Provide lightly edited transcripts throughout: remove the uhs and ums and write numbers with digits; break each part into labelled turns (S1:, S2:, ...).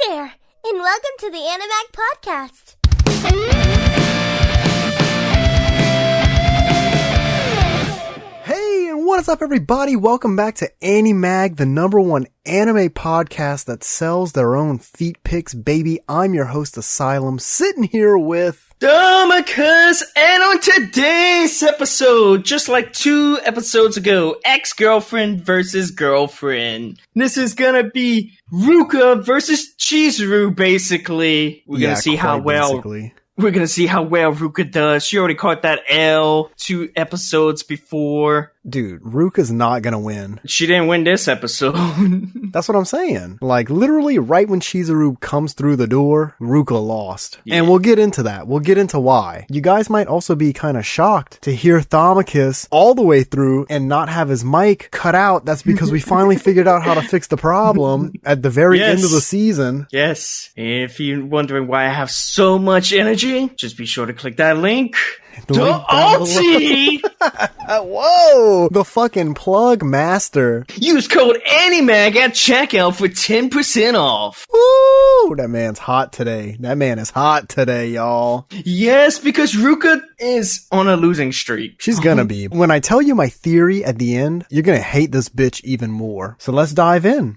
S1: there, and welcome to the Animag podcast.
S2: Hey, and what is up, everybody? Welcome back to Animag, the #1 anime podcast that sells their own feet pics, baby. I'm your host, Asylum, sitting here with
S3: Domicus, and on today's episode, just like 2 episodes ago, ex-girlfriend versus girlfriend. This is gonna be Ruka versus Chizuru, basically. We're gonna see how well Ruka does. She already caught that L 2 episodes before.
S2: Dude, Ruka's not gonna win.
S3: She didn't win this episode.
S2: That's what I'm saying. Like, literally right when Chizuru comes through the door, Ruka lost. Yeah. And we'll get into that. We'll get into why. You guys might also be kind of shocked to hear Thomicus all the way through and not have his mic cut out. That's because we finally figured out how to fix the problem at the very end of the season.
S3: Yes. If you're wondering why I have so much energy, just be sure to click that link.
S2: Whoa! The fucking plug master.
S3: Use code Animag at checkout for 10% off.
S2: Woo! That man's hot today. That man is hot today, y'all.
S3: Yes, because Ruka is on a losing streak.
S2: She's gonna be. When I tell you my theory at the end, you're gonna hate this bitch even more. So let's dive in.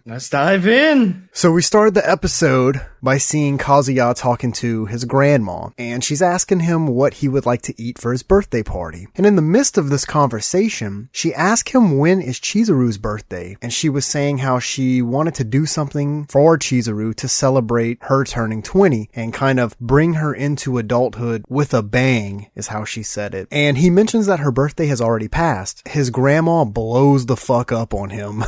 S2: So we started the episode by seeing Kazuya talking to his grandma, and she's asking him what he would like to eat for his birthday party. And in the midst of this conversation, she asked him when is Chizuru's birthday, and she was saying how she wanted to do something for Chizuru to celebrate her turning 20 and kind of bring her into adulthood with a bang, is how she said it. And he mentions that her birthday has already passed. His grandma blows the fuck up on him.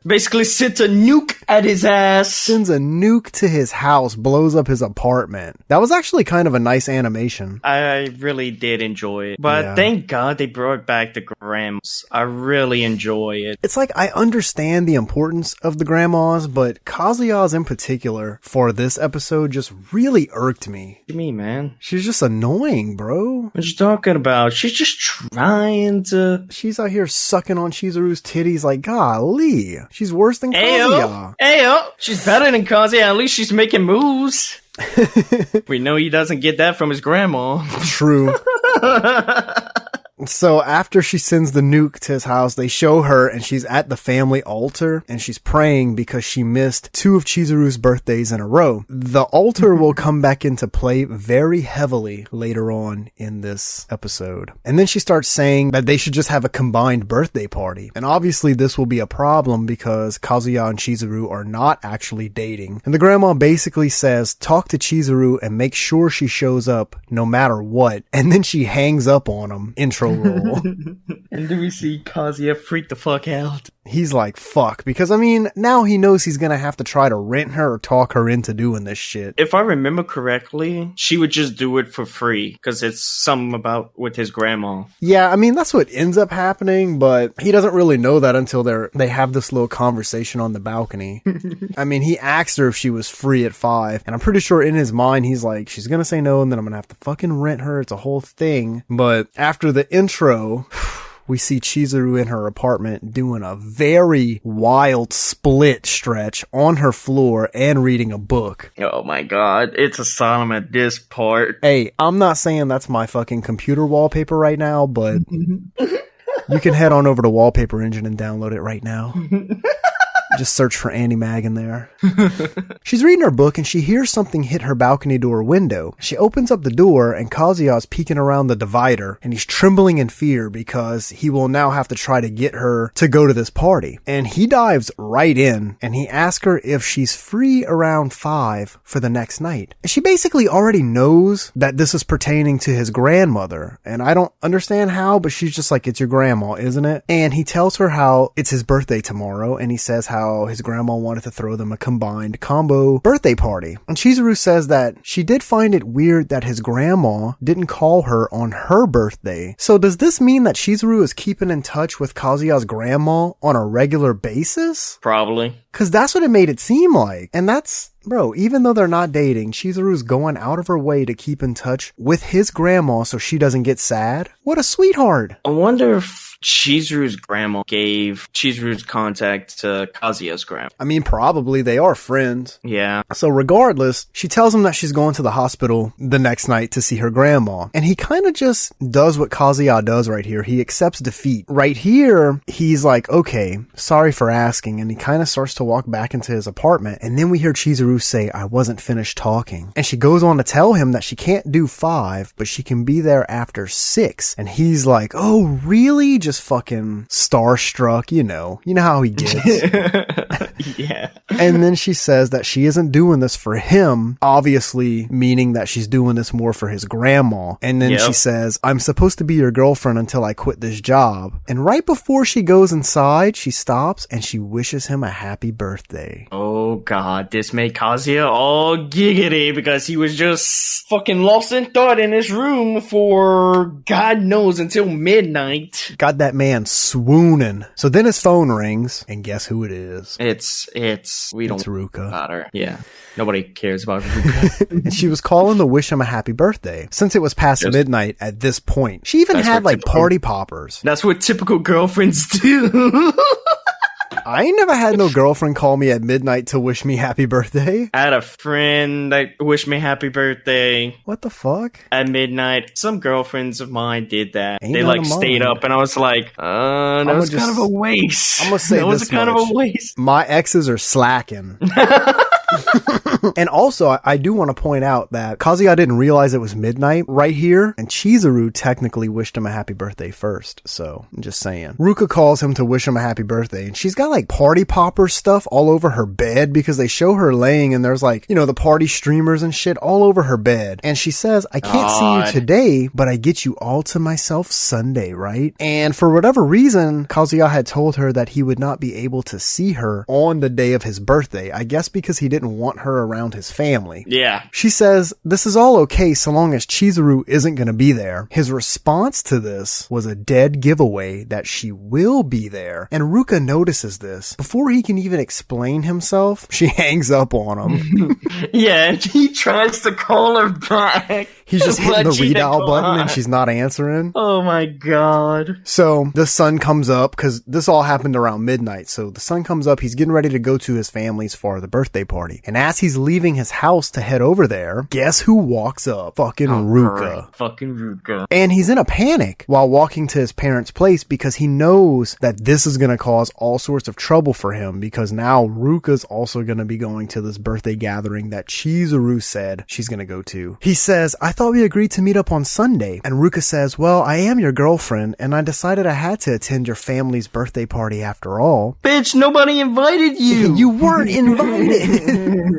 S3: Basically sends a nuke at his ass.
S2: Sends a nuke to his house, blows up his apartment. That was actually kind of a nice animation.
S3: I really did enjoy it. But thank God they brought back the grandmas. I really enjoy it.
S2: It's like, I understand the importance of the grandmas, but Kazuya's in particular for this episode just really irked me.
S3: What do you mean, man?
S2: She's just annoying, bro.
S3: What you talking about? She's just trying to...
S2: She's out here sucking on Chizuru's titties like, golly. She's worse than Kazuya.
S3: Ayo! She's better than Kazuya. At least she's making moves. We know he doesn't get that from his grandma.
S2: True. So after she sends the nuke to his house, they show her and she's at the family altar and she's praying because she missed 2 of Chizuru's birthdays in a row. The altar will come back into play very heavily later on in this episode. And then she starts saying that they should just have a combined birthday party. And obviously this will be a problem because Kazuya and Chizuru are not actually dating. And the grandma basically says, talk to Chizuru and make sure she shows up no matter what. And then she hangs up on him. Intro roll.
S3: And do we see Kazuya freak the fuck out?
S2: He's like, fuck, because I mean, now he knows he's gonna have to try to rent her or talk her into doing this shit.
S3: If I remember correctly, she would just do it for free, because it's something about with his grandma.
S2: Yeah, I mean, that's what ends up happening, but he doesn't really know that until they have this little conversation on the balcony. I mean, he asked her if she was free at 5, and I'm pretty sure in his mind, he's like, she's gonna say no, and then I'm gonna have to fucking rent her, it's a whole thing. But after the intro... we see Chizuru in her apartment doing a very wild split stretch on her floor and reading a book.
S3: Oh my god, it's Asylum at this part.
S2: Hey, I'm not saying that's my fucking computer wallpaper right now, but you can head on over to Wallpaper Engine and download it right now. Just search for Animag in there. She's reading her book and she hears something hit her balcony door window. She opens up the door and Kazuya's peeking around the divider and he's trembling in fear because he will now have to try to get her to go to this party. And he dives right in and he asks her if she's free around 5 for the next night. And she basically already knows that this is pertaining to his grandmother. And I don't understand how, but she's just like, it's your grandma, isn't it? And he tells her how it's his birthday tomorrow and he says how his grandma wanted to throw them a combined combo birthday party. And Chizuru says that she did find it weird that his grandma didn't call her on her birthday. So does this mean that Chizuru is keeping in touch with Kazuya's grandma on a regular basis?
S3: Probably.
S2: Cause that's what it made it seem like. And that's Bro, even though they're not dating, Chizuru's going out of her way to keep in touch with his grandma so she doesn't get sad. What a sweetheart.
S3: I wonder if Chizuru's grandma gave Chizuru's contact to Kazuya's grandma.
S2: I mean, probably. They are friends.
S3: Yeah.
S2: So regardless, she tells him that she's going to the hospital the next night to see her grandma. And he kind of just does what Kazuya does right here. He accepts defeat. Right here, he's like, okay, sorry for asking. And he kind of starts to walk back into his apartment. And then we hear Chizuru say, I wasn't finished talking. And she goes on to tell him that she can't do 5, but she can be there after 6. And he's like, oh, really? Just fucking starstruck, you know how he gets.
S3: Yeah.
S2: And then she says that she isn't doing this for him, obviously meaning that she's doing this more for his grandma. And then she says, I'm supposed to be your girlfriend until I quit this job. And right before she goes inside, she stops and she wishes him a happy birthday.
S3: Oh god, this made Kazuya all giggity because he was just fucking lost in thought in his room for God knows until midnight.
S2: Got that man swooning. So then his phone rings, and guess who it is?
S3: It's
S2: Ruka.
S3: About her. Yeah. Nobody cares about Ruka.
S2: And she was calling to wish him a happy birthday, since it was past midnight at this point. She even had like party poppers.
S3: That's what typical girlfriends do.
S2: I ain't never had no girlfriend call me at midnight to wish me happy birthday.
S3: I had a friend that wished me happy birthday.
S2: What the fuck?
S3: At midnight. Some girlfriends of mine did that.
S2: Ain't
S3: they
S2: none
S3: like
S2: of
S3: stayed
S2: mine.
S3: up and I was like, that was kind of a waste.
S2: I'm gonna say
S3: that was
S2: this
S3: kind
S2: much.
S3: of a waste.
S2: My exes are slacking. And also, I do want to point out that Kazuya didn't realize it was midnight right here, and Chizuru technically wished him a happy birthday first, so I'm just saying. Ruka calls him to wish him a happy birthday, and she's got like party popper stuff all over her bed because they show her laying and there's like, the party streamers and shit all over her bed. And she says, I can't see you today, but I get you all to myself Sunday, right? And for whatever reason, Kazuya had told her that he would not be able to see her on the day of his birthday. I guess because he didn't want her around his family.
S3: Yeah.
S2: She says, this is all okay so long as Chizuru isn't going to be there. His response to this was a dead giveaway that she will be there. And Ruka notices this. Before he can even explain himself, she hangs up on him.
S3: Yeah, and he tries to call her back.
S2: He's just hitting the
S3: But she
S2: redial
S3: didn't
S2: button
S3: call.
S2: and she's not answering.
S3: Oh my god.
S2: So the sun comes up because this all happened around midnight. So the sun comes up. He's getting ready to go to his family's for the birthday party. And as he's leaving his house to head over there, guess who walks up? Fucking Ruka.
S3: Right. Fucking Ruka.
S2: And he's in a panic while walking to his parents' place because he knows that this is going to cause all sorts of trouble for him because now Ruka's also going to be going to this birthday gathering that Chizuru said she's going to go to. He says, I thought we agreed to meet up on Sunday. And Ruka says, well, I am your girlfriend and I decided I had to attend your family's birthday party after all.
S3: Bitch, nobody invited you.
S2: You weren't invited.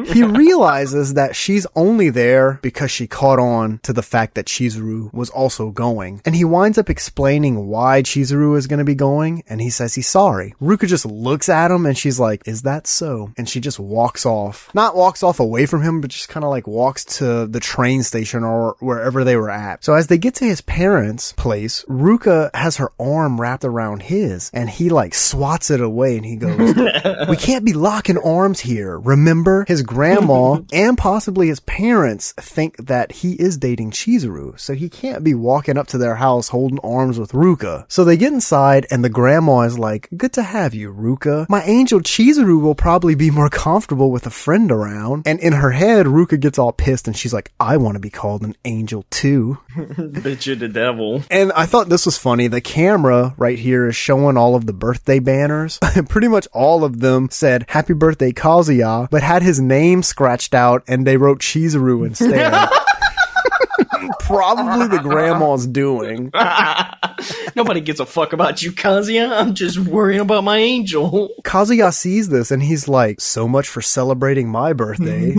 S2: He realizes that she's only there because she caught on to the fact that Chizuru was also going. And he winds up explaining why Chizuru is going to be going. And he says he's sorry. Ruka just looks at him and she's like, is that so? And she just walks off. Not walks off away from him, but just kind of like walks to the train station or wherever they were at. So as they get to his parents' place, Ruka has her arm wrapped around his and he like swats it away and he goes, we can't be locking arms here. Remember, his grandma and possibly his parents think that he is dating Chizuru, so he can't be walking up to their house holding arms with Ruka. So they get inside and the grandma is like, good to have you, Ruka. My angel Chizuru will probably be more comfortable with a friend around. And in her head, Ruka gets all pissed and she's like, I want to be called an angel too.
S3: Bitch, you're the devil.
S2: And I thought this was funny. The camera right here is showing all of the birthday banners. Pretty much all of them said, happy birthday Kazuya, but had his name scratched out and they wrote Chizuru instead. Probably the grandma's doing.
S3: Nobody gives a fuck about you, Kazuya. I'm just worrying about my angel.
S2: Kazuya sees this and he's like, so much for celebrating my birthday.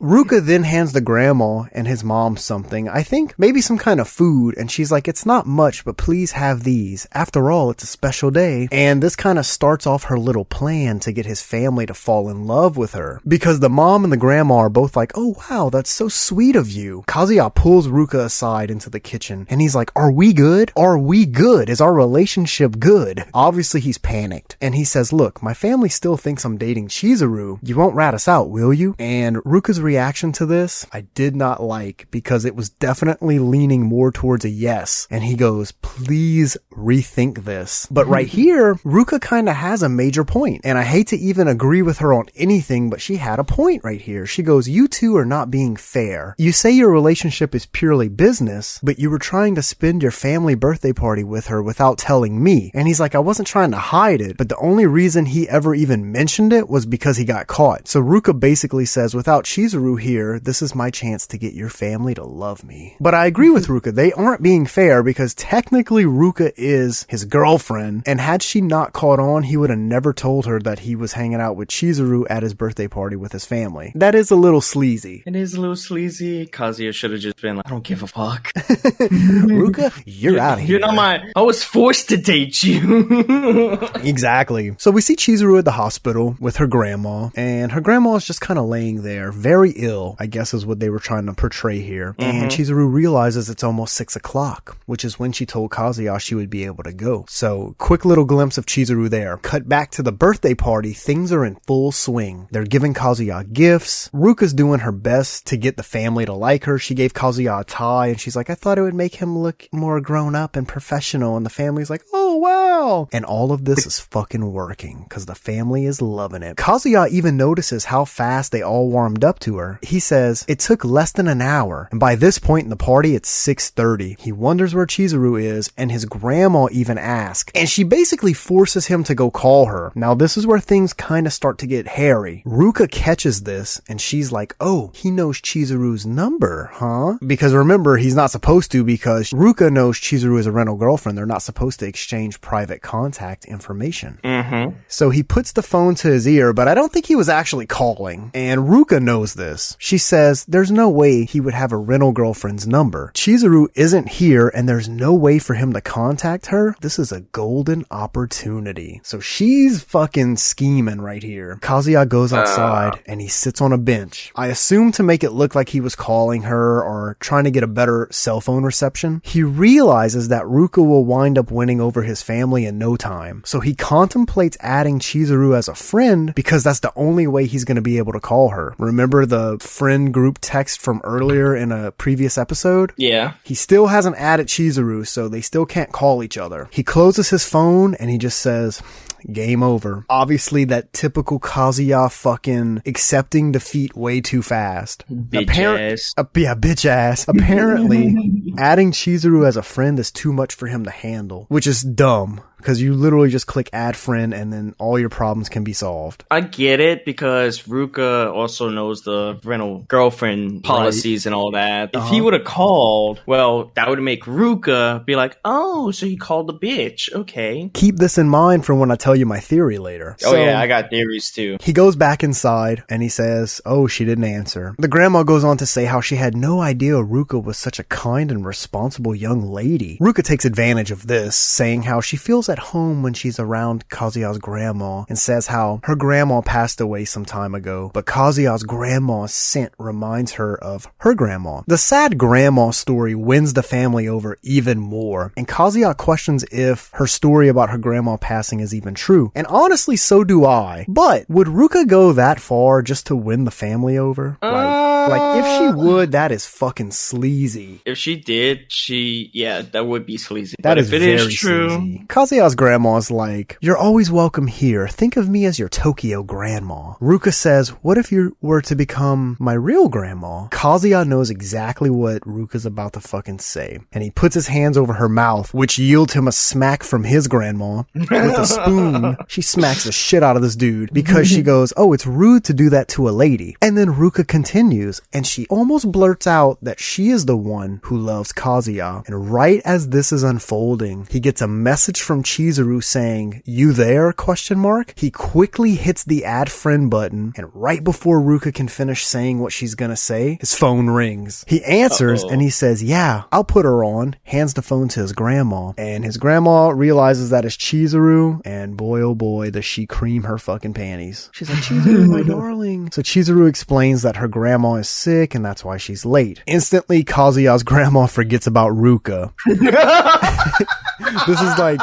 S2: Ruka then hands the grandma and his mom something. I think maybe some kind of food. And she's like, it's not much, but please have these. After all, it's a special day. And this kind of starts off her little plan to get his family to fall in love with her. Because the mom and the grandma are both like, oh wow, that's so sweet of you. Kazuya pulls Ruka aside into the kitchen. And he's like, are we good? Are we good? Is our relationship good? Obviously, he's panicked. And he says, look, my family still thinks I'm dating Chizuru. You won't rat us out, will you? And Ruka's reaction to this, I did not like, because it was definitely leaning more towards a yes. And he goes, please rethink this. But right here, Ruka kind of has a major point. And I hate to even agree with her on anything, but she had a point right here. She goes, you two are not being fair. You say your relationship is purely business, but you were trying to spend your family birthday party with her without telling me. And he's like, I wasn't trying to hide it, but the only reason he ever even mentioned it was because he got caught. So Ruka basically says, without Chizuru here, this is my chance to get your family to love me. But I agree with Ruka. They aren't being fair because technically Ruka is his girlfriend. And had she not caught on, he would have never told her that he was hanging out with Chizuru at his birthday party with his family. That is a little sleazy.
S3: It is a little sleazy. Kazuya should have just been like, I don't give a fuck.
S2: Ruka, you're out of here.
S3: You're not I was forced to date you.
S2: Exactly. So we see Chizuru at the hospital with her grandma, and her grandma is just kind of laying there, very ill, I guess is what they were trying to portray here. And Chizuru realizes it's almost 6 o'clock, which is when she told Kazuya she would be able to go. So quick little glimpse of Chizuru there. Cut back to the birthday party. Things are in full swing. They're giving Kazuya gifts. Ruka's doing her best to get the family to like her. She gave Kazuya a tie, and she's like, I thought it would make him look more grown up and professional. And the family's like, oh wow. And all of this is fucking working because the family is loving it. Kazuya even notices how fast they all warmed up to her. He says it took less than an hour, and by this point in the party it's 6:30. He wonders where Chizuru is, and his grandma even asks, and she basically forces him to go call her. Now this is where things kind of start to get hairy. Ruka catches this, and she's like, oh, he knows Chizuru's number, huh? Because remember, he's not supposed to, because Ruka knows Chizuru is a rental girlfriend. They're not supposed to exchange private contact information. So he puts the phone to his ear, but I don't think he was actually calling. And Ruka knows this. She says there's no way he would have a rental girlfriend's number. Chizuru isn't here, and there's no way for him to contact her. This is a golden opportunity. So she's fucking scheming right here. Kazuya goes outside, and he sits on a bench. I assume to make it look like he was calling her or trying to get a better cell phone reception. He realizes that Ruka will wind up winning over his family in no time. So he contemplates adding Chizuru as a friend because that's the only way he's going to be able to call her. Remember the friend group text from earlier in a previous episode?
S3: Yeah.
S2: He still hasn't added Chizuru, so they still can't call each other. He closes his phone and he just says, game over. Obviously, that typical Kazuya fucking accepting defeat way too fast.
S3: Bitch ass.
S2: Yeah, bitch ass. Apparently, adding Chizuru as a friend is too much for him to handle, which is dumb. Because you literally just click add friend and then all your problems can be solved.
S3: I get it because Ruka also knows the rental girlfriend policies and all that. If he would have called, well, that would make Ruka be like, oh, so he called the bitch. Okay.
S2: Keep this in mind for when I tell you my theory later.
S3: Oh, yeah, I got theories too.
S2: He goes back inside and he says, oh, she didn't answer. The grandma goes on to say how she had no idea Ruka was such a kind and responsible young lady. Ruka takes advantage of this, saying how she feels at home when she's around Kazuya's grandma, and says how her grandma passed away some time ago, but Kazuya's grandma's scent reminds her of her grandma. The sad grandma story wins the family over even more, and Kazuya questions if her story about her grandma passing is even true. And honestly, so do I. But would Ruka go that far just to win the family over? Like if she would, that is fucking sleazy.
S3: If she did, that would be sleazy.
S2: That is
S3: if it
S2: very
S3: is true.
S2: Sleazy. Kazuya's grandma's like, you're always welcome here. Think of me as your Tokyo grandma. Ruka says, what if you were to become my real grandma? Kazuya knows exactly what Ruka's about to fucking say. And he puts his hands over her mouth, which yields him a smack from his grandma. With a spoon, she smacks the shit out of this dude because she goes, oh, it's rude to do that to a lady. And then Ruka continues, changes, and she almost blurts out that she is the one who loves Kazuya. And right as this is unfolding, he gets a message from Chizuru saying, "You there?" ? He quickly hits the add friend button, and right before Ruka can finish saying what she's gonna say, his phone rings. He answers and he says, "Yeah, I'll put her on," hands the phone to his grandma, and his grandma realizes that it's Chizuru, and boy oh boy does she cream her fucking panties. She's like, "Chizuru, my darling." So Chizuru explains that her grandma is sick and that's why she's late. Instantly, Kazuya's grandma forgets about Ruka. This is like,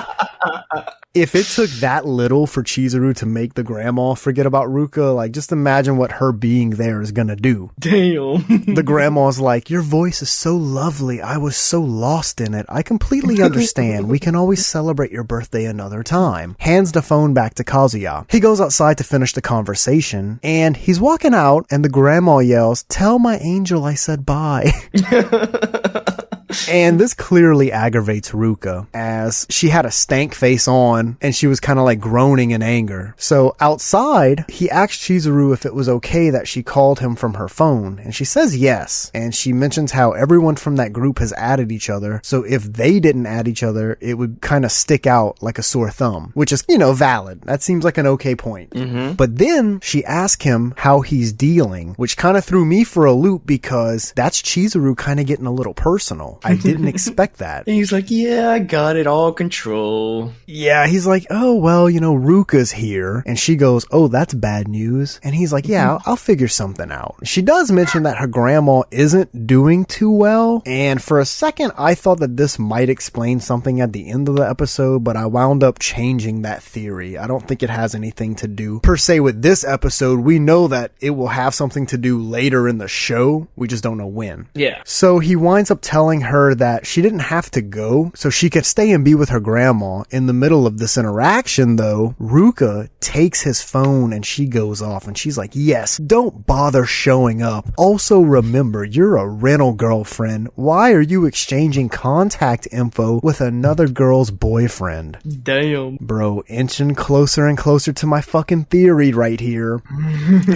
S2: if it took that little for Chizuru to make the grandma forget about Ruka, like, just imagine what her being there is gonna do.
S3: Damn.
S2: The grandma's like, "Your voice is so lovely. I was so lost in it. I completely understand. We can always celebrate your birthday another time." Hands the phone back to Kazuya. He goes outside to finish the conversation, and he's walking out, and the grandma yells, "Tell my angel I said bye." And this clearly aggravates Ruka, as she had a stank face on and she was kind of like groaning in anger. So outside, he asked Chizuru if it was okay that she called him from her phone, and she says yes. And she mentions how everyone from that group has added each other, so if they didn't add each other, it would kind of stick out like a sore thumb, which is, valid. That seems like an okay point. But then she asked him how he's dealing, which kind of threw me for a loop, because that's Chizuru kind of getting a little personal. I didn't expect that.
S3: And he's like, "Yeah, I got it all control."
S2: Yeah, he's like, "Oh, well, Ruka's here." And she goes, "Oh, that's bad news." And he's like, "Yeah, I'll figure something out." She does mention that her grandma isn't doing too well. And for a second, I thought that this might explain something at the end of the episode, but I wound up changing that theory. I don't think it has anything to do per se with this episode. We know that it will have something to do later in the show. We just don't know when.
S3: Yeah.
S2: So he winds up telling her that she didn't have to go, so she could stay and be with her grandma. In the middle of this interaction, though, Ruka takes his phone and she goes off, and she's like, "Yes, don't bother showing up. Also, remember, you're a rental girlfriend. Why are you exchanging contact info with another girl's boyfriend?"
S3: Damn.
S2: Bro, inching closer and closer to my fucking theory right here.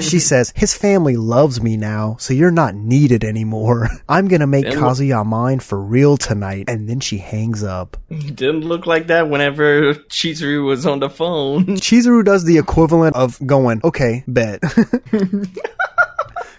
S2: She says, "His family loves me now, so you're not needed anymore. I'm gonna make Kazuya mine for real tonight," and then she hangs up.
S3: Didn't look like that whenever Chizuru was on the phone.
S2: Chizuru does the equivalent of going, "Okay, bet."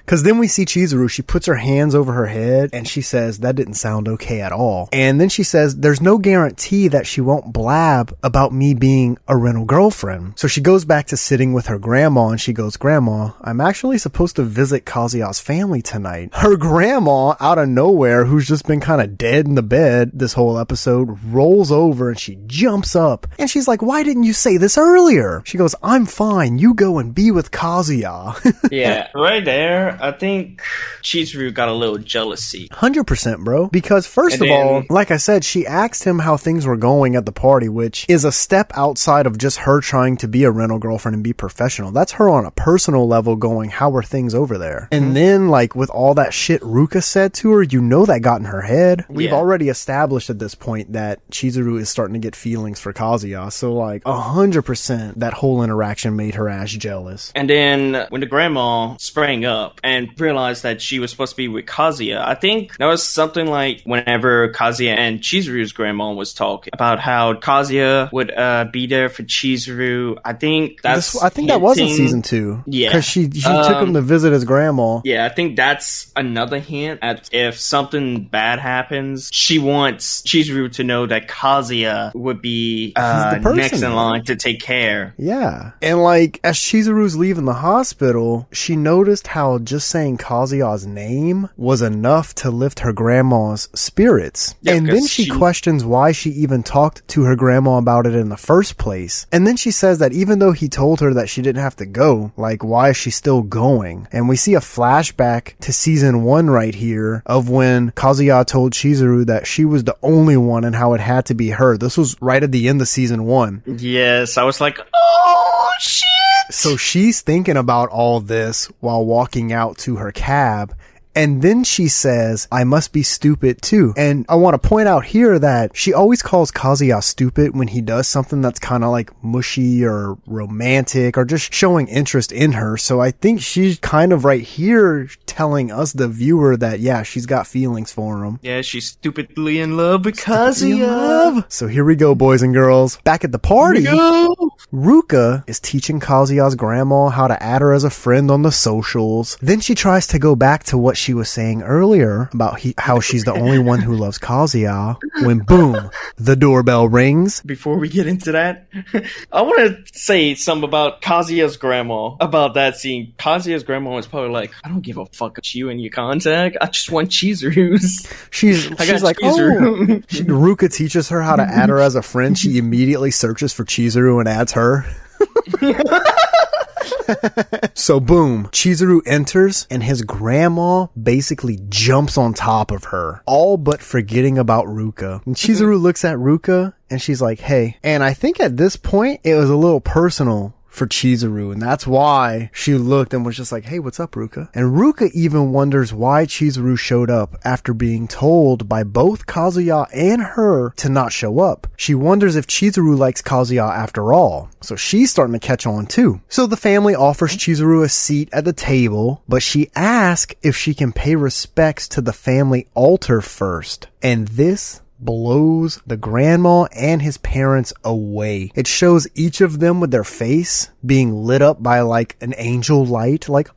S2: Because then we see Chizuru, she puts her hands over her head and she says, "That didn't sound okay at all." And then she says, "There's no guarantee that she won't blab about me being a rental girlfriend." So she goes back to sitting with her grandma and she goes, "Grandma, I'm actually supposed to visit Kazuya's family tonight." Her grandma, out of nowhere, who's just been kind of dead in the bed this whole episode, rolls over and she jumps up and she's like, "Why didn't you say this earlier?" She goes, "I'm fine. You go and be with Kazuya."
S3: Yeah, right there. I think Chizuru got a little jealousy.
S2: 100%, bro. Because first of all, like I said, she asked him how things were going at the party, which is a step outside of just her trying to be a rental girlfriend and be professional. That's her on a personal level going, "How are things over there?" And then, like, with all that shit Ruka said to her, that got in her head. We've already established at this point that Chizuru is starting to get feelings for Kazuya. So, like, 100% that whole interaction made her ass jealous.
S3: And then when the grandma sprang up and realized that she was supposed to be with Kazuya, I think that was something like whenever Kazuya and Chizuru's grandma was talking about how Kazuya would be there for Chizuru. I think that
S2: was in season 2. Yeah, because she took him to visit his grandma.
S3: Yeah, I think that's another hint at if something bad happens, she wants Chizuru to know that Kazuya would be next in line to take care.
S2: Yeah, and like as Chizuru's leaving the hospital, she noticed how just saying Kazuya's name was enough to lift her grandma's spirits. Yeah, and then she questions why she even talked to her grandma about it in the first place. And then she says that even though he told her that she didn't have to go, like, why is she still going? And we see a flashback to season 1 right here of when Kazuya told Chizuru that she was the only one and how it had to be her. This was right at the end of season 1.
S3: Yes, I was like, oh shit!
S2: So she's thinking about all this while walking out to her cab, And then she says, I must be stupid too. And I want to point out here that she always calls Kazuya stupid when he does something that's kind of like mushy or romantic or just showing interest in her. So I think she's kind of right here telling us, the viewer, that yeah, she's got feelings for him.
S3: Yeah, she's stupidly in love with Kazuya.
S2: So here we go, boys and girls. Back at the party, Ruka is teaching Kazuya's grandma how to add her as a friend on the socials. Then she tries to go back to what she was saying earlier about how she's the only one who loves Kazuya, when boom, the doorbell rings.
S3: Before we get into that, I want to say something about Kazuya's grandma. About that scene, Kazuya's grandma was probably like, I don't give a fuck about you and your contact. I just want Chizuru's. She's like,
S2: Chizuru. Ruka teaches her how to add her as a friend. She immediately searches for Chizuru and adds her. So boom, Chizuru enters and his grandma basically jumps on top of her, all but forgetting about Ruka. And Chizuru looks at Ruka and she's like, hey. And I think at this point it was a little personal for Chizuru, and that's why she looked and was just like, hey, what's up, Ruka? And Ruka even wonders why Chizuru showed up after being told by both Kazuya and her to not show up. She wonders if Chizuru likes Kazuya after all. So she's starting to catch on too. So the family offers Chizuru a seat at the table, but she asks if she can pay respects to the family altar first. And this blows the grandma and his parents away. It shows each of them with their face being lit up by like an angel light, like,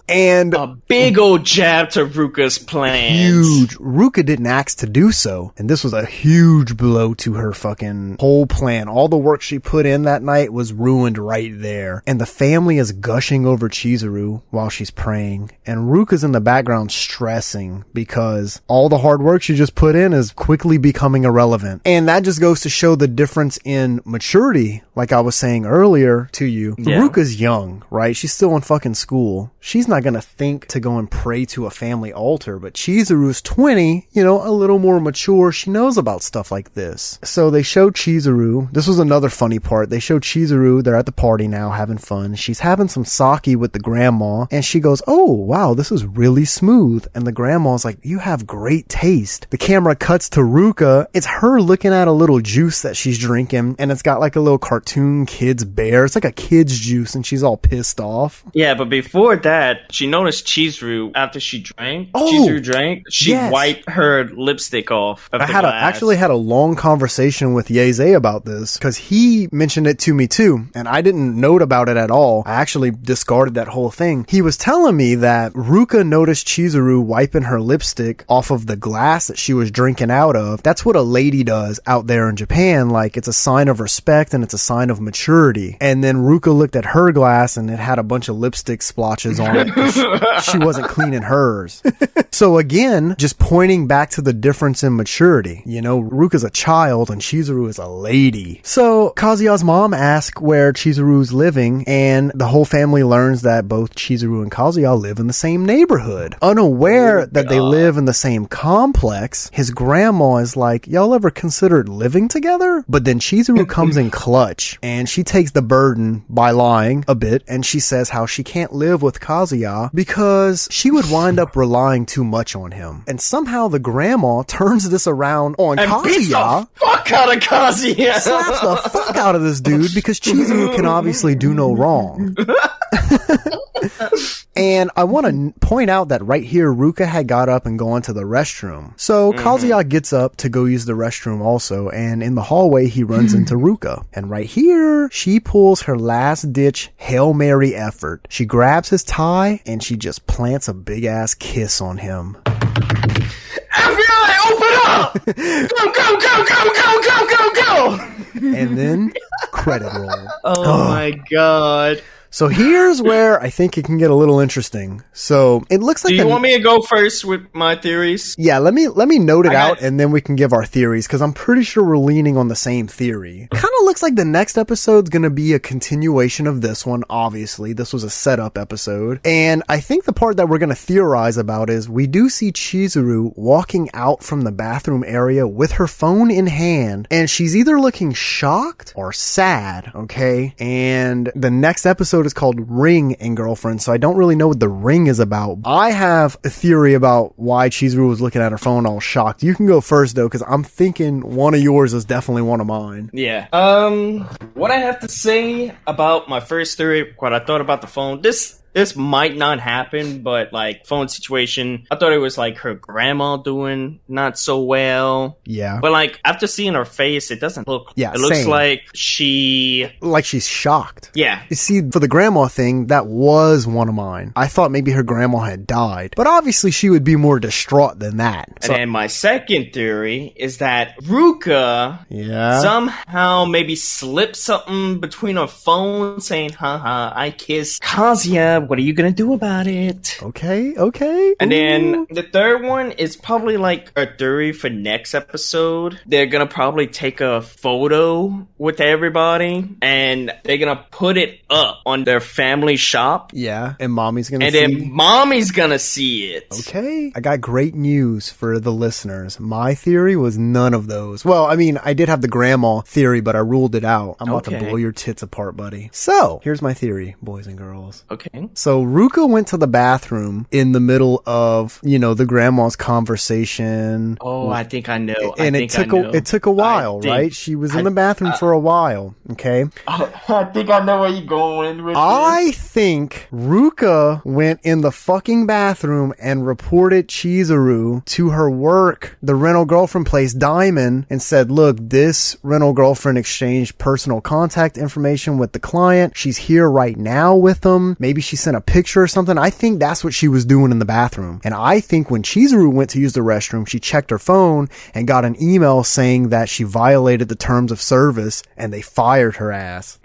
S2: and
S3: a big old jab to Ruka's plans.
S2: Huge. Ruka didn't ask to do so, and this was a huge blow to her fucking whole plan. All the work she put in that night was ruined right there. And the family is gushing over Chizuru while she's praying, and Ruka's in the background stressing because all the hard work she just put in is quickly becoming irrelevant. And that just goes to show the difference in maturity, like I was saying earlier to you. Yeah. Ruka's young, right? She's still in fucking school. She's not gonna think to go and pray to a family altar, but Chizuru's 20, a little more mature. She knows about stuff like this. So they show Chizuru. This was another funny part. They show Chizuru. They're at the party now having fun. She's having some sake with the grandma, and she goes, oh, wow, this is really smooth. And the grandma's like, you have great taste. The camera cuts to Ruka. It's her looking at a little juice that she's drinking, and it's got like a little cartoon kid's bear. It's like a kid's juice, and she's all pissed off.
S3: Yeah, but before that, she noticed Chizuru after she drank. Chizuru drank. She wiped her lipstick off. I
S2: actually had a long conversation with Yeze about this because he mentioned it to me too, and I didn't note about it at all. I actually discarded that whole thing. He was telling me that Ruka noticed Chizuru wiping her lipstick off of the glass that she was drinking out of. That's what a lady does out there in Japan. Like, it's a sign of respect and it's a sign of maturity. And then Ruka looked at her glass and it had a bunch of lipstick splotches on it. She wasn't cleaning hers. So again, just pointing back to the difference in maturity. Ruka's a child and Chizuru is a lady. So Kazuya's mom asks where Chizuru's living, and the whole family learns that both Chizuru and Kazuya live in the same neighborhood. Unaware that they live in the same complex, his grandma is like, y'all ever considered living together? But then Chizuru comes in clutch, and she takes the burden by lying a bit, and she says how she can't live with Kazuya because she would wind up relying too much on him. And somehow the grandma turns this around on Kazuya.
S3: Beats the fuck out of Kazuya.
S2: Slaps the fuck out of this dude because Chizuru can obviously do no wrong. And I want to point out that right here, Ruka had got up and gone to the restroom. So Kazuya gets up to go use the restroom also, and in the hallway, he runs into Ruka. And right here, she pulls her last-ditch Hail Mary effort. She grabs his tie, and she just plants a big-ass kiss on him.
S3: FBI, open up! Go!
S2: And then, credit roll.
S3: Oh my god.
S2: So here's where I think it can get a little interesting. So it looks like...
S3: Do you want me to go first with my theories?
S2: Yeah, let me note it out and then we can give our theories, because I'm pretty sure we're leaning on the same theory. Kind of looks like the next episode's going to be a continuation of this one, obviously. This was a setup episode. And I think the part that we're going to theorize about is we do see Chizuru walking out from the bathroom area with her phone in hand, and she's either looking shocked or sad, okay? And the next episode episode is called Ring and Girlfriend, so I don't really know what the ring is about. I have a theory about why Chizuru was looking at her phone all shocked. You can go first, though, because I'm thinking one of yours is definitely one of mine.
S3: Yeah. What I have to say about my first theory, what I thought about the phone, this might not happen, but like phone situation, I thought it was like her grandma doing not so well.
S2: Yeah.
S3: But like after seeing her face, it doesn't look.
S2: Yeah,
S3: it looks
S2: same.
S3: like
S2: she's shocked.
S3: Yeah.
S2: You see, for the grandma thing, that was one of mine. I thought maybe her grandma had died, but obviously she would be more distraught than that.
S3: And then my second theory is that Ruka somehow maybe slipped something between her phone saying, haha, I kissed Kazuya. What are you gonna do about it?
S2: Okay.
S3: And then the third one is probably like a theory for next episode. They're gonna probably take a photo with everybody and they're gonna put it up on their family shop.
S2: Yeah, and mommy's gonna
S3: and
S2: see.
S3: then mommy's gonna see it.
S2: Okay. I got great news for the listeners. My theory was none of those. Well, I mean, I did have the grandma theory, but I ruled it out. I'm about to blow your tits apart, buddy. So, here's my theory, boys and girls.
S3: Okay.
S2: So Ruka went to the bathroom in the middle of, the grandma's conversation.
S3: Oh, I think I know.
S2: And it took a while, right? She was in the bathroom for a while, okay?
S3: I think I know where you're going with
S2: I think Ruka went in the fucking bathroom and reported Chizuru to her work, the rental girlfriend place, Diamond, and said, look, this rental girlfriend exchanged personal contact information with the client. She's here right now with them. Maybe she sent a picture or something. I think that's what she was doing in the bathroom. And I think when Chizuru went to use the restroom, she checked her phone and got an email saying that she violated the terms of service and they fired her ass.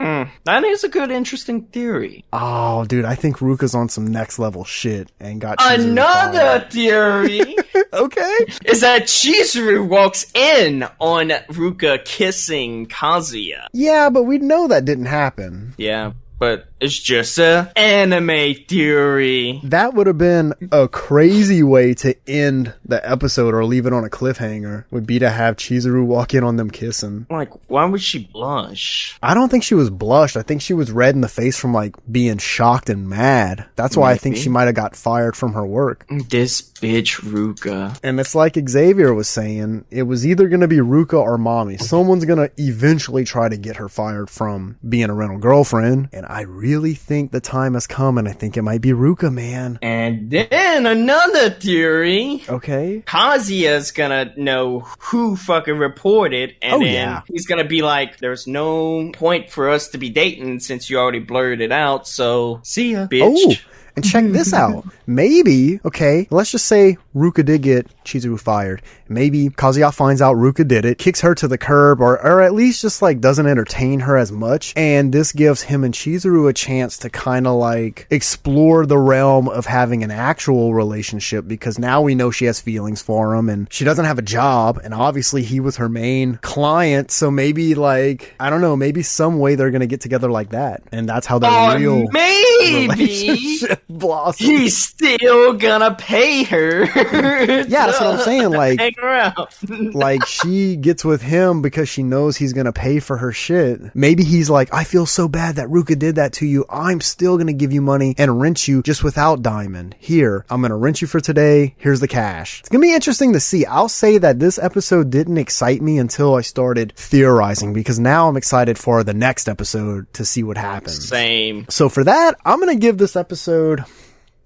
S3: That is a good, interesting theory.
S2: Oh, dude, I think Ruka's on some next level shit and got Chizuru
S3: Another
S2: fired.
S3: theory
S2: Okay.
S3: is that Chizuru walks in on Ruka kissing Kazuya.
S2: Yeah, but we know that didn't happen.
S3: Yeah, but it's just a anime theory.
S2: That would have been a crazy way to end the episode or leave it on a cliffhanger, would be to have Chizuru walk in on them kissing.
S3: Like, why would she blush?
S2: I don't think she was blushed. I think she was red in the face from like being shocked and mad. That's why I think she might have got fired from her work.
S3: This bitch Ruka.
S2: And it's like Xavier was saying, it was either going to be Ruka or Mommy. Someone's going to eventually try to get her fired from being a rental girlfriend. And I really think the time has come, and I think it might be Ruka, man.
S3: And then another theory.
S2: Okay.
S3: Kazuya's gonna know who fucking reported, and then he's gonna be like, there's no point for us to be dating since you already blurred it out, so see ya, bitch.
S2: Oh, and check this out. Maybe, okay, let's just say Ruka did get Chizuru fired. Maybe Kazuya finds out Ruka did it, kicks her to the curb, or at least just like doesn't entertain her as much. And this gives him and Chizuru a chance to kind of like explore the realm of having an actual relationship, because now we know she has feelings for him and she doesn't have a job. And obviously he was her main client. So maybe like, I don't know, maybe some way they're going to get together like that. And that's how their real relationship blossoms.
S3: He's still gonna pay her.
S2: Yeah, that's what I'm saying. Like,
S3: hang around.
S2: like she gets with him because she knows he's gonna pay for her shit. Maybe he's like, I feel so bad that Ruka did that to you. I'm still gonna give you money and rent you just without Diamond. Here, I'm gonna rent you for today. Here's the cash. It's gonna be interesting to see. I'll say that this episode didn't excite me until I started theorizing, because now I'm excited for the next episode to see what happens.
S3: Same.
S2: So for that, I'm gonna give this episode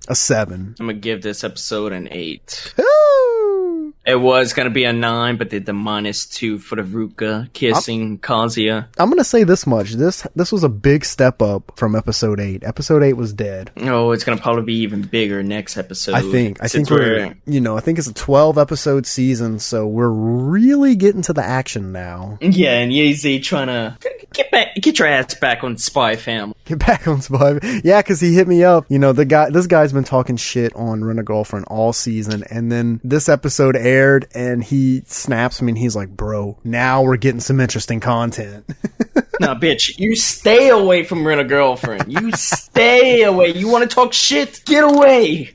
S2: a 7.
S3: I'm gonna give this episode an 8.
S2: Ooh.
S3: It was gonna be a 9, but did the -2 for the Ruka kissing Kazuya.
S2: I'm gonna say this much. This was a big step up from episode 8. Episode 8 was dead.
S3: Oh, it's gonna probably be even bigger next episode.
S2: I think we're I think it's a 12 episode season, so we're really getting to the action now.
S3: Yeah, and Yeezy trying to get your ass back on Spy Family.
S2: Get back on Spy. Yeah, because he hit me up. This guy's been talking shit on Rent a Girlfriend all season, and then this episode aired, and he snaps me, and he's like, "Bro, now we're getting some interesting content."
S3: Nah, bitch, you stay away from Rent a Girlfriend. You stay away. You want to talk shit? Get away.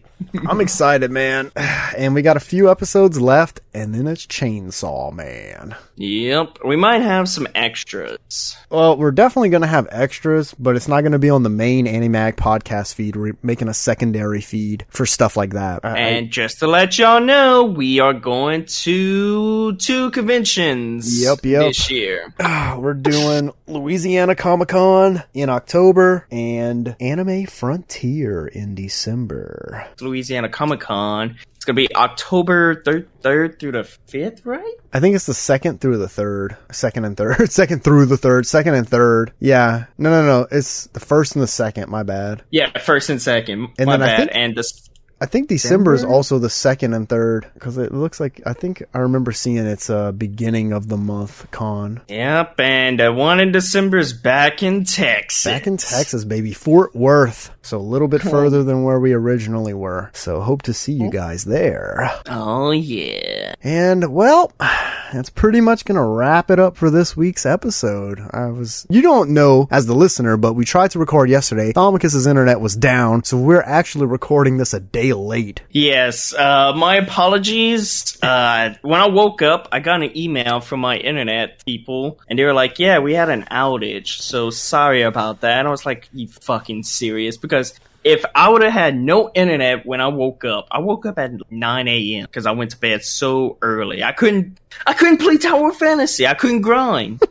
S2: I'm excited, man. And we got a few episodes left, and then it's Chainsaw Man.
S3: Yep. We might have some extras.
S2: Well, we're definitely going to have extras, but it's not going to be on the main Animag podcast feed. We're making a secondary feed for stuff like that.
S3: And just to let y'all know, we are going to 2 conventions this year.
S2: We're doing Louisiana Comic-Con in October and Anime Frontier in December.
S3: Louisiana Comic-Con. It's going to be October 3rd through the 5th, right?
S2: I think it's the 2nd through the 3rd. 2nd and 3rd. 2nd through the 3rd. 2nd and 3rd. Yeah. No. It's the 1st and the 2nd. My bad.
S3: Yeah, 1st and 2nd.
S2: And
S3: my
S2: then
S3: bad.
S2: I think December is also the 2nd and 3rd because it looks like I think I remember seeing it's beginning of the month con.
S3: Yep, and the one in December is back in Texas.
S2: Back in Texas, baby. Fort Worth. So a little bit further than where we originally were. So hope to see you guys there.
S3: Oh, yeah.
S2: And, well, that's pretty much going to wrap it up for this week's episode. You don't know as the listener, but we tried to record yesterday. Thomicus's internet was down, so we're actually recording this a day late.
S3: Yes, my apologies. When I woke up, I got an email from my internet people, and they were like, yeah, we had an outage, so sorry about that. And I was like, you fucking serious? Because if I would have had no internet when I woke up at 9 a.m. because I went to bed so early. I couldn't play Tower Fantasy. I couldn't grind.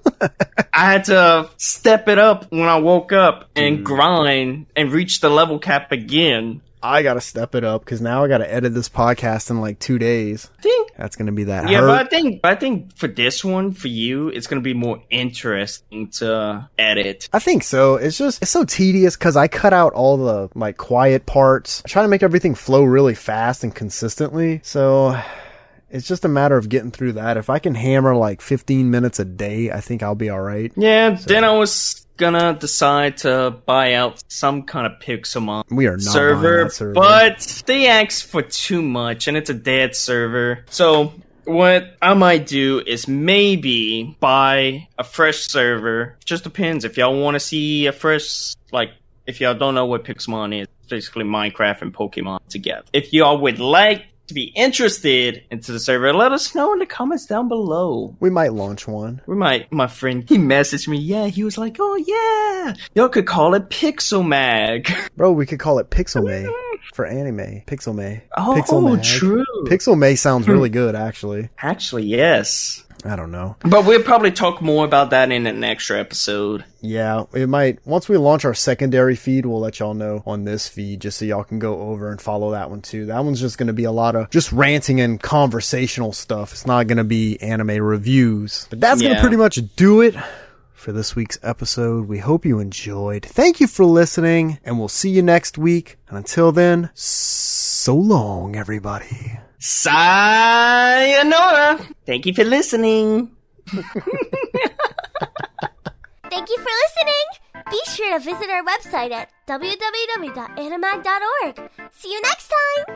S3: I had to step it up when I woke up and grind and reach the level cap again.
S2: I gotta step it up because now I gotta edit this podcast in like 2 days.
S3: I think
S2: that's gonna be that.
S3: Yeah, but I think for this one, for you, it's gonna be more interesting to edit.
S2: I think so. It's so tedious because I cut out all the like quiet parts. I try to make everything flow really fast and consistently. So it's just a matter of getting through that. If I can hammer like 15 minutes a day, I think I'll be all right.
S3: Yeah. So then I was gonna decide to buy out some kind of Pixelmon server, but they asked for too much and it's a dead server. So what I might do is maybe buy a fresh server. Just depends if y'all want to see a fresh, like, if y'all don't know what Pixelmon is, it's basically Minecraft and Pokemon together. If y'all would like to be interested into the server, let us know in the comments down below.
S2: We might launch one.
S3: We might. My friend, he messaged me. Yeah, he was like, oh yeah, y'all could call it Pixelmag.
S2: Bro, we could call it Pixelmay for anime. Pixelmay.
S3: Oh,
S2: Pixelmag.
S3: True.
S2: Pixelmay sounds really good, actually.
S3: Actually, yes.
S2: I don't know.
S3: But we'll probably talk more about that in an extra episode.
S2: Yeah, it might. Once we launch our secondary feed, we'll let y'all know on this feed just so y'all can go over and follow that one too. That one's just going to be a lot of just ranting and conversational stuff. It's not going to be anime reviews. But that's going to pretty much do it for this week's episode. We hope you enjoyed. Thank you for listening, and we'll see you next week. And until then, so long, everybody.
S3: Sayonara. Thank you for listening.
S1: Thank you for listening. Be sure to visit our website at www.animag.org. See you next time.